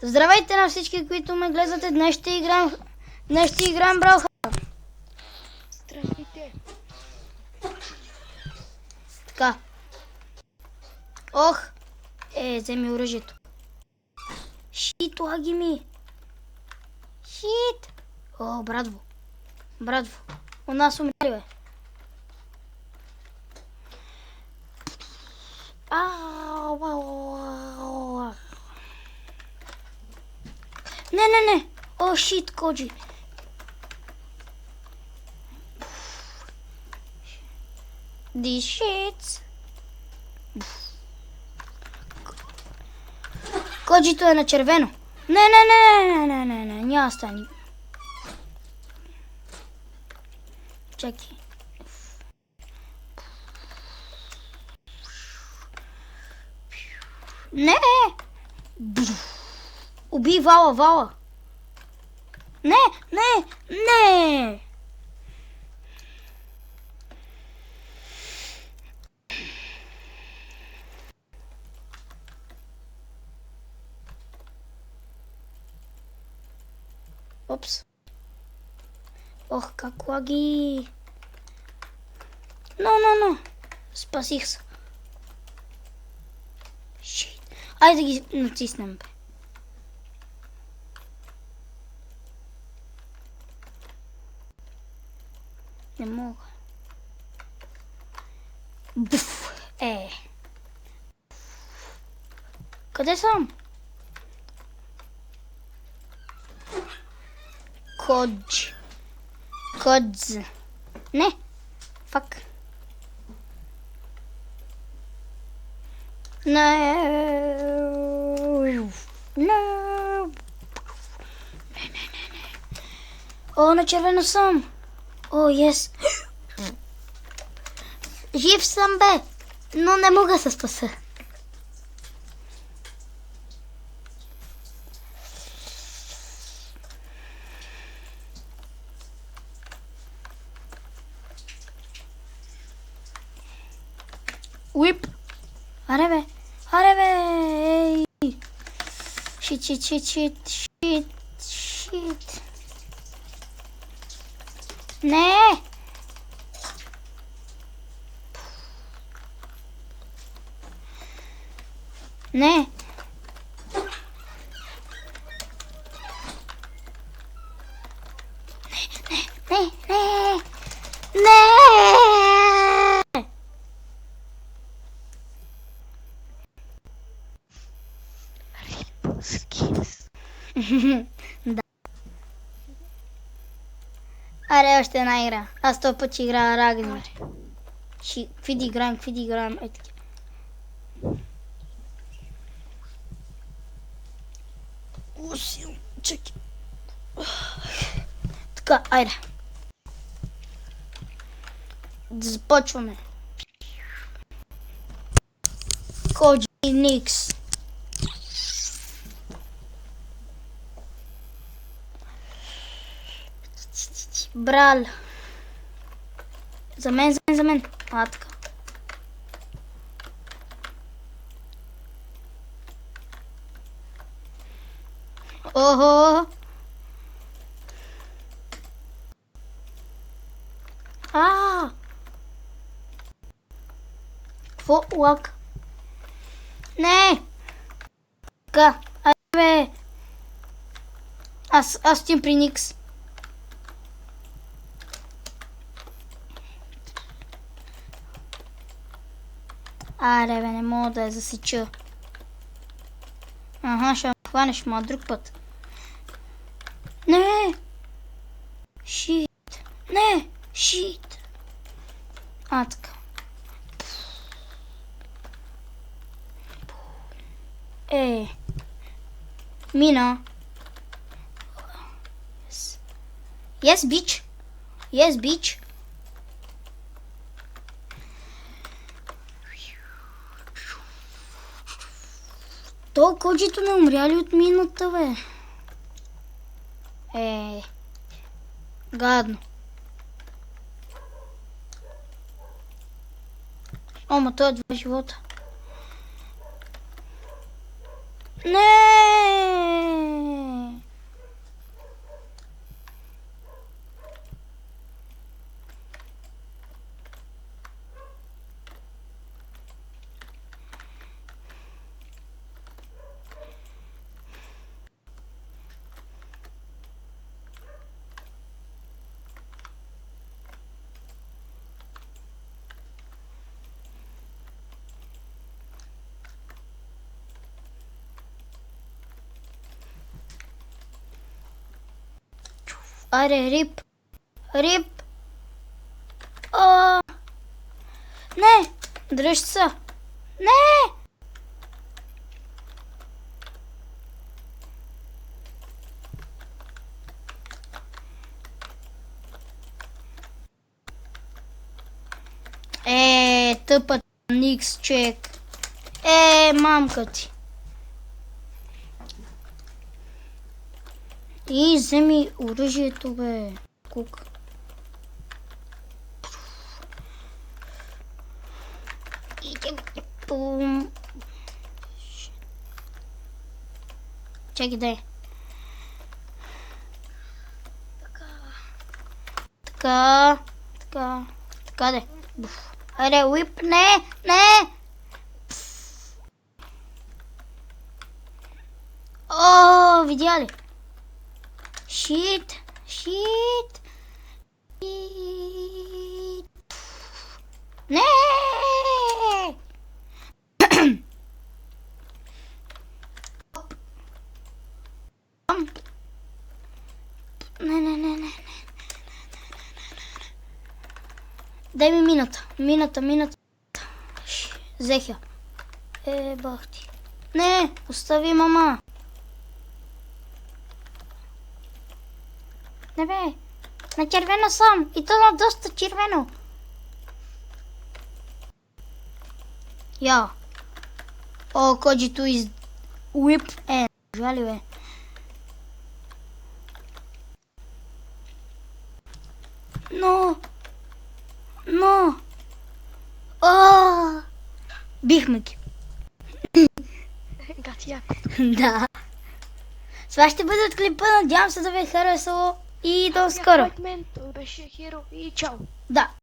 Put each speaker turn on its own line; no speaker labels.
Здравейте на всички, които ме гледате. Днес ще играем Бравл.
Здравейте.
Така. Ох. Вземи оръжието. Шит, лаги ми. Шит. О, братво. Братво. У нас умряли, бе. Не. О, шит, Коджи. These shits. Коджито е на червено. Не, няма стани. Чакай. Не! Убий Вала. Не! Опс. Ох, как лаги. Но. Спасих се. Шит. Айде да ги натиснем, бе. Не мога. Буф. Къде съм? Кодз. Не. Фак. Не. О, на червено съм. О, ес. Жив съм, бе. Но не мога да се спаса. Уип. Аре бе. Ей. Шит. Не. Не. Да. Аре, още една игра. Аз този път ще играя Рагнар. Какви да играем, е така. Усил, чакай. Така, айде. Да започваме. Коджи Никс. Брал. За мен. Така. Охо. Какво лак? Не. Така. Айде. Аз стоим при Никс. Аре, бе, не мога да я засеча. Ще ме хванеш, ма друг път. Не! Шит! Така. Мина. Yes, bitch. То Коджито не умряли от минута, бе. Гадно. Ама той е 2 живота. Не! Аре, рип. Рип. О! Не! Дръж се! Не! Тъпът Никс чек. Мамка ти. И вземи оръжието, бе. Кук. Чакай, дай. Така. Така, де. Аре, уип, не. О, видя ли? Шит. Не! Не. Дай ми мината. Взех я. Бах ти. Не, остави мама. Не бе, на червено съм. И то на доста червено. Я. О, коджито is whip. Жали, бе. Но. О! Бихме ги.
Гати яко.
Да. Това ще бъде от клипа. Надявам се да ви е харесало. И до скоро.
Мен, той беше херо и чао.
Да.